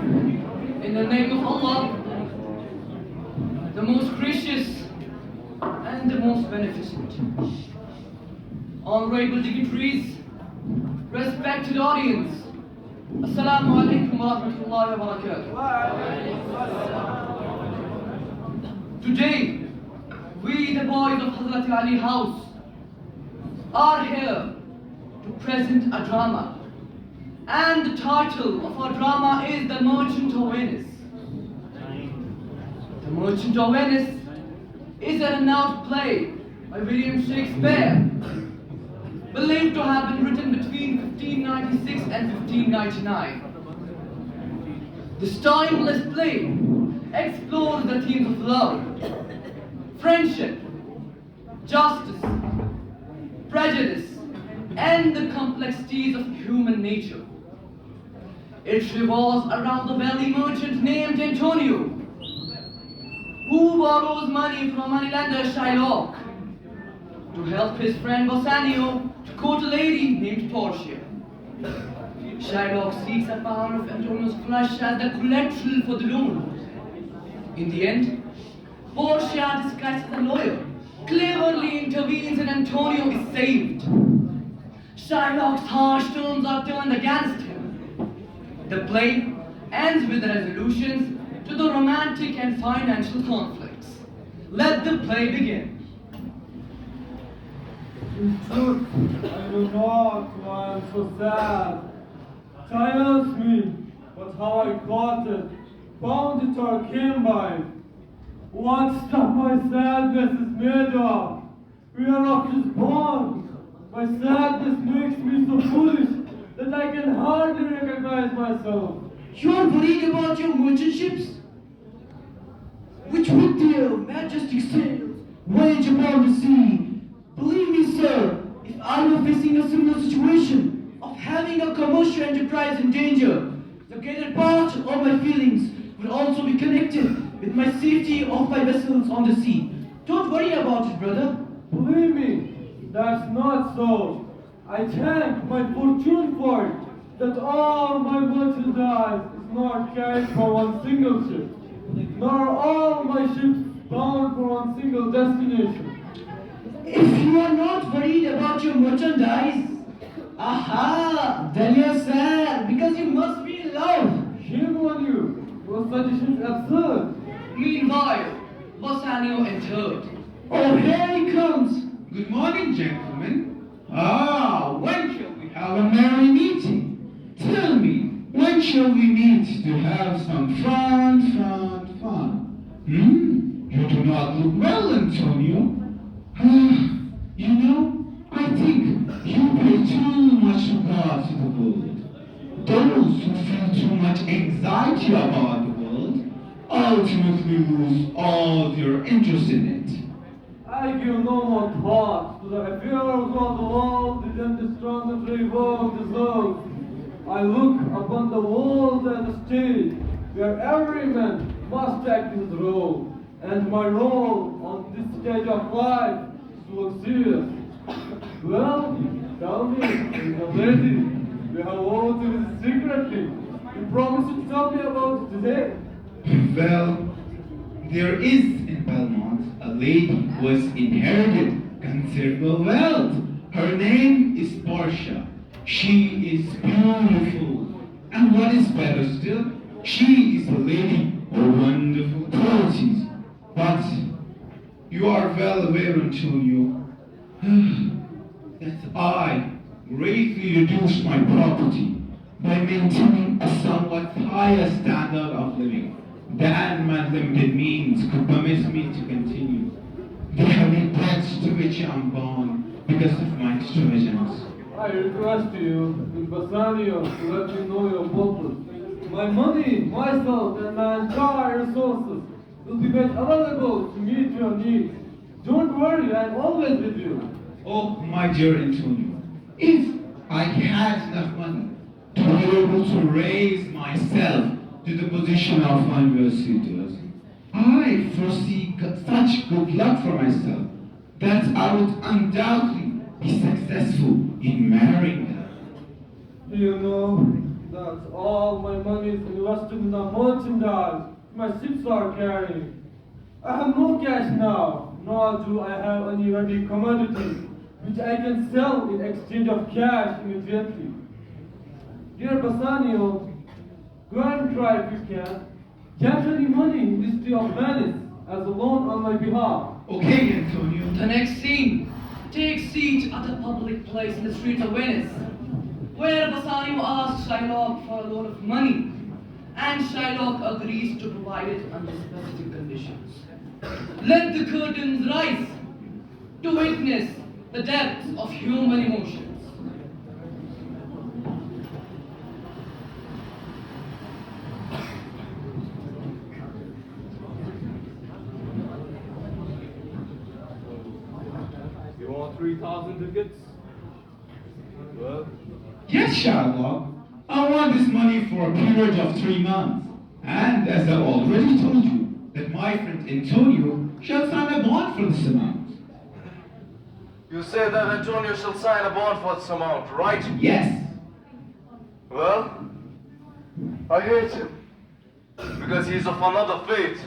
In the name of Allah, the most gracious and the most beneficent. Honorable dignitaries, respected audience, Assalamu alaikum wa rahmatullahi wa barakatuh. Today, we, the boys of Hazrat Ali House, are here to present a drama. And the title of our drama is The Merchant of Venice. The Merchant of Venice is a renowned play by William Shakespeare, believed to have been written between 1596 and 1599. This timeless play explores the themes of love, friendship, justice, prejudice, and the complexities of human nature. It revolves around the wealthy merchant named Antonio, who borrows money from moneylender Shylock to help his friend Bassanio to court a lady named Portia. Shylock seeks a pound of Antonio's flesh as the collateral for the loan. In the end, Portia, disguised as a lawyer, cleverly intervenes and Antonio is saved. Shylock's harsh terms are turned against him. The play ends with the resolutions to the romantic and financial conflicts. Let the play begin. In truth, I know not why I am so sad. Silence me, but how I caught it, found it or came by it. What stuff my sadness is made of, whereof it is born. My sadness makes me so foolish that I can hardly recognize myself. You're worried about your merchant ships, which with their majestic sails voyage upon the sea. Believe me, sir, if I were facing a similar situation of having a commercial enterprise in danger, the greater part of my feelings would also be connected with my safety of my vessels on the sea. Don't worry about it, brother. Believe me, that's not so. I thank my fortune for it, that all my merchandise is not carried for one single ship, nor all my ships bound for one single destination. If you are not worried about your merchandise, aha, then you're sad, because you must be in love. Shame on you, your suggestion is absurd. Meanwhile, Bassanio entered. Oh, here he comes. Good morning, gentlemen. When shall we have a merry meeting? Tell me, when shall we meet to have some fun? You do not look well, Antonio. You know, I think you pay too much regard to the world. Those who feel too much anxiety about the world ultimately lose all their interest in it. I give no more thought to the affairs of the world than the strongest world deserves. I look upon the world as a stage where every man must act his role, and my role on this stage of life is to look serious. Well, tell me, the lady, we have all to this secretly. You promised to tell me about it today. Well, there is in Belmont a lady who has inherited considerable wealth. Her name is Portia. She is beautiful. And what is better still, she is a lady of wonderful qualities. But you are well aware, Antonio, that I greatly reduced my property by maintaining a somewhat higher standard of living than my limited means could permit me to continue. The heavy debts to which I am bound because of my extravagance. I request you, in Bassanio, to let me know your purpose. My money, myself, and my entire resources will be made available to meet your needs. Don't worry, I am always with you. Oh, my dear Antonio, if I had enough money to be able to raise myself to the position of universitors, I foresee such good luck for myself that I would undoubtedly be successful in marrying her. You know, the That's all my money is invested in the merchandise my ships are carrying. I have no cash now, nor do I have any ready commodity which I can sell in exchange of cash immediately. Dear Bassanio, go and try if you can. Get any money in the city of Venice as a loan on my behalf. Okay, Antonio. The next scene. Take seat at a public place in the streets of Venice, where Bassanio asks Shylock for a loan of money, and Shylock agrees to provide it under specific conditions. Let the curtains rise to witness the depths of human emotions. You want 3,000 tickets? Well, Yes, Shylock. I want this money for a period of 3 months. And as I already told you, that my friend Antonio shall sign a bond for this amount. You say that Antonio shall sign a bond for this amount, right? Yes. Well, I hate him because he's of another faith.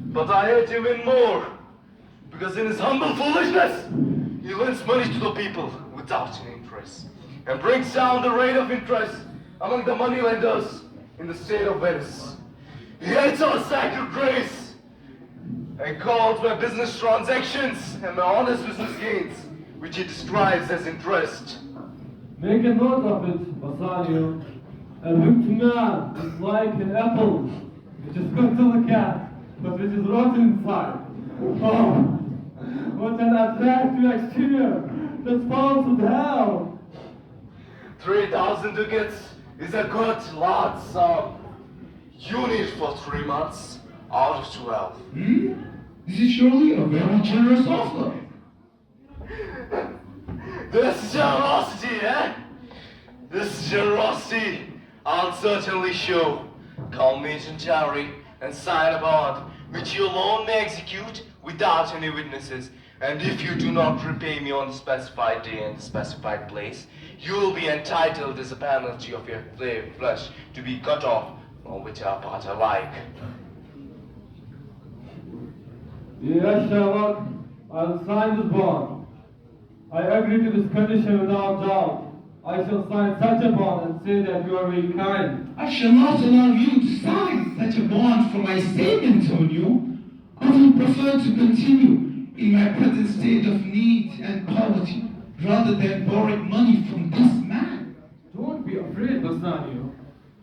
But I hate him even more because in his humble foolishness, he lends money to the people without any interest and brings down the rate of interest among the moneylenders in the state of Venice. He hates our sacred grace and calls my business transactions and my honest business gains, which he describes as interest. make a note of it, Bassanio. A wicked man is like an apple, which is good to look at, but which is rotten inside. Oh, what an attractive exterior! That's false with hell! 3,000 ducats is a good large sum. You need for 3 months out of 12. This is surely a very generous offer. This generosity, eh? This generosity I'll certainly show. Call me Gentari and sign a bond, which you alone may execute without any witnesses. And if you do not repay me on the specified day and the specified place, you will be entitled as a penalty of your flesh to be cut off from whichever part I like. Yes, Sherlock, I'll sign this bond. I agree to this condition without doubt. I shall sign such a bond and say that you are very kind. I shall not allow you to sign such a bond for my sake, Antonio. I would prefer to continue in my present state of need and poverty rather than borrowing money from this man. Don't be afraid, Bassanio.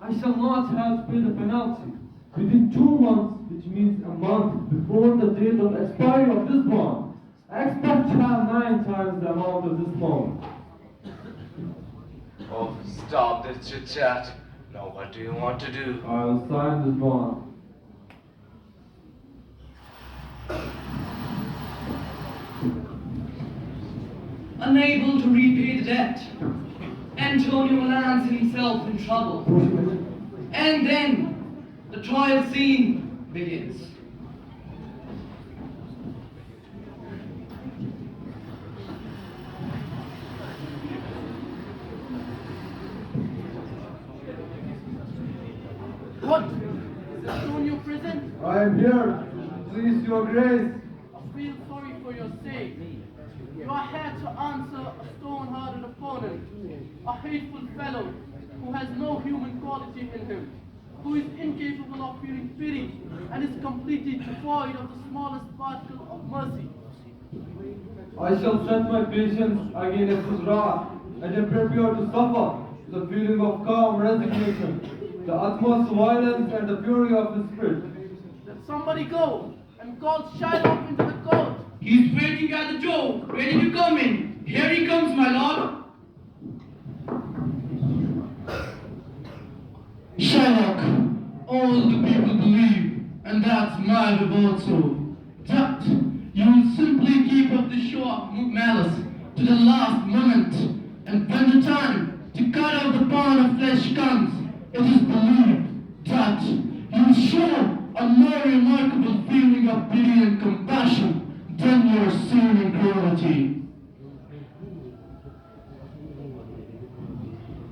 I shall not have to pay the penalty within 2 months, which means a month before the date of expiry of this bond. I expect to have 9 times the amount of this loan. Oh, stop this chit-chat. Now what do you want to do? I'll sign this bond. Unable to repay the debt, Antonio lands himself in trouble. And then the trial scene begins. What? Is Antonio present? I am here, please your grace. I feel sorry for your sake. You are here to answer a stone-hearted opponent, a hateful fellow who has no human quality in him, who is incapable of feeling pity and is completely devoid of the smallest particle of mercy. I shall set my patience against his wrath and am prepared to suffer the feeling of calm resignation, the utmost violence and the fury of his spirit. Let somebody go and call Shylock into the court. He's waiting at the door, ready to come in. Here he comes, my lord. Shylock, all the people believe, and that's my view also, that you will simply keep up the show of malice to the last moment, and when the time to cut out the pound of flesh comes, it is believed that you will show a more remarkable feeling of pity and compassion than your seeming cruelty.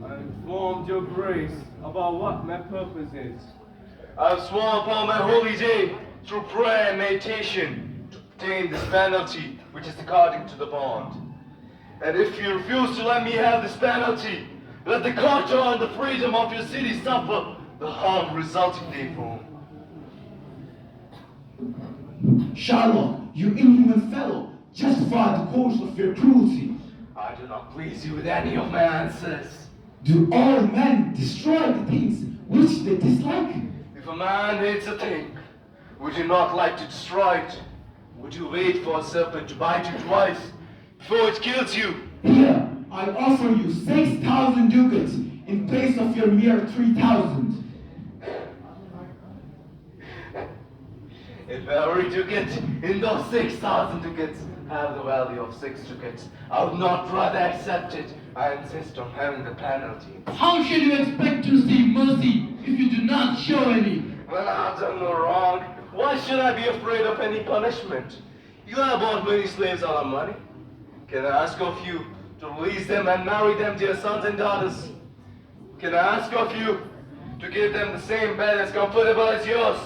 I informed your your grace, about what my purpose is. I've sworn upon my holy day, through prayer and meditation, to obtain this penalty, which is according to the bond. And if you refuse to let me have this penalty, let the culture and the freedom of your city suffer the harm resulting therefrom. Shylock, you inhuman fellow, justify the course of your cruelty. I do not please you with any of my answers. Do all men destroy the things which they dislike? If a man hates a thing, would you not like to destroy it? Would you wait for a serpent to bite you twice before it kills you? Here, I offer you 6,000 ducats in place of your mere 3,000. If every ducat in those 6,000 ducats have the value of 6 ducats, I would not rather accept it. I insist on having the penalty. How should you expect to receive mercy if you do not show any? When I've done no wrong, why should I be afraid of any punishment? You have bought many slaves out of money. Can I ask of you to release them and marry them to your sons and daughters? Can I ask of you to give them the same bed as comfortable as yours?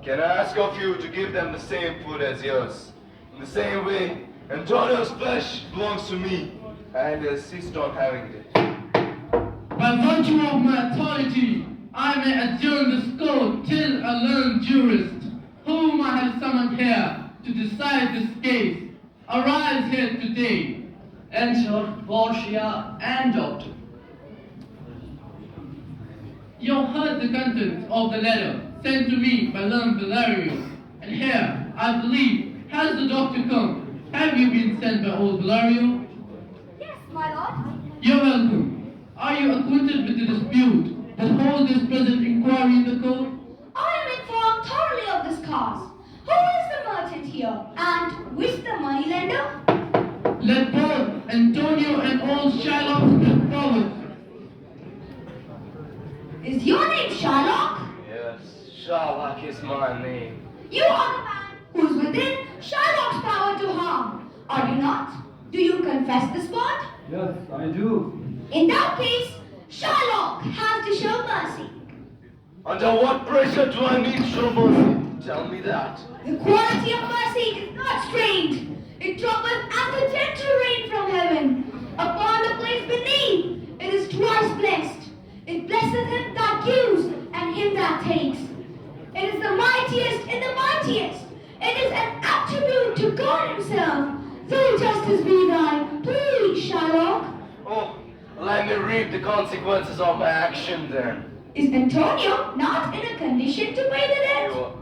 Can I ask of you to give them the same food as yours? In the same way, Antonio's flesh belongs to me, and I insist on having it. By virtue of my authority, I may adjourn this court till a learned jurist, whom I have summoned here to decide this case, arrives here today. Enter Portia and Doctor. You heard the contents of the letter sent to me by learned Valerio, and here, I believe, has the doctor come. Have you been sent by old Valerio? Yes, my lord. You're welcome. Are you acquainted with the dispute that holds this present inquiry in the court? I am informed thoroughly of this cause. Who is the merchant here, and which the money lender? Let both Antonio and old Shylock step forward. Is your name Shylock? Yes, Shylock is my name. You are the man who is within Shylock's power to harm. Are you not? Do you confess this bond? Yes, I do. In that case, Shylock has to show mercy. Under what pressure do I need to show mercy? Tell me that. The quality of mercy is not strained. It droppeth as the gentle rain from heaven upon the place beneath. It is twice blessed. It blesseth him that gives and him that takes. It is the mightiest in the mightiest. It is an attribute to God himself. Though justice be thine, please, Shylock. Oh, let me reap the consequences of my action then. Is Antonio not in a condition to pay the debt? You-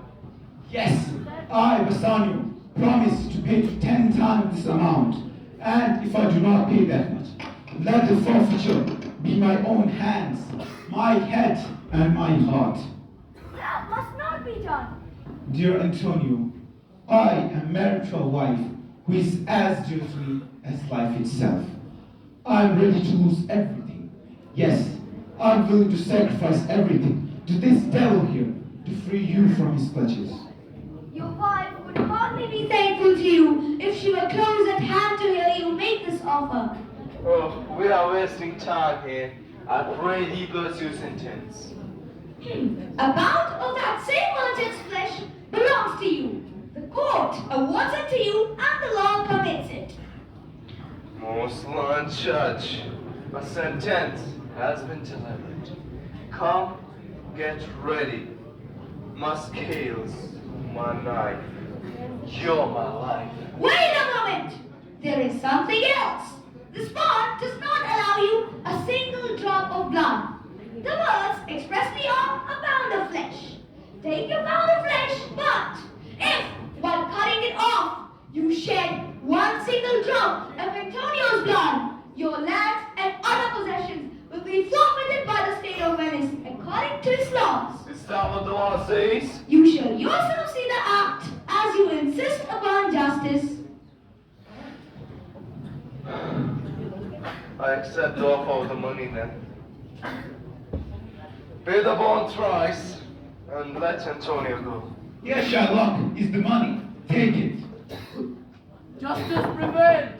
Yes, I, Bassanio, promise to pay you 10 times this amount. And if I do not pay that much, let the forfeiture be my own hands, my head, and my heart. That must not be done. Dear Antonio, I am married to a wife who is as dear to me as life itself. I am ready to lose everything. Yes, I'm willing to sacrifice everything to this devil here to free you from his clutches. Your wife would hardly be thankful to you if she were close at hand to hear you make this offer. Oh, we are wasting time here. I pray thee pursue sentence. A pound of that same merchant's flesh belongs to you. The court awards it to you and the law permits it. Most learned judge, a sentence has been delivered. Come, get ready. My scales, my knife, you're my life. Wait a moment! There is something else. This bond does not allow you a single drop of blood. The words expressly are a pound of flesh. Take your pound of flesh, but if, while cutting it off, you shed one single drop of Antonio's blood, your lands and other possessions will be forfeited by the state of Venice according to its laws. Is that what the law says? You shall yourself see the act as you insist upon justice. I accept the offer of the money then. Pay the bond thrice and let Antonio go. Yes, Shylock, is the money. Take it. Justice prevails.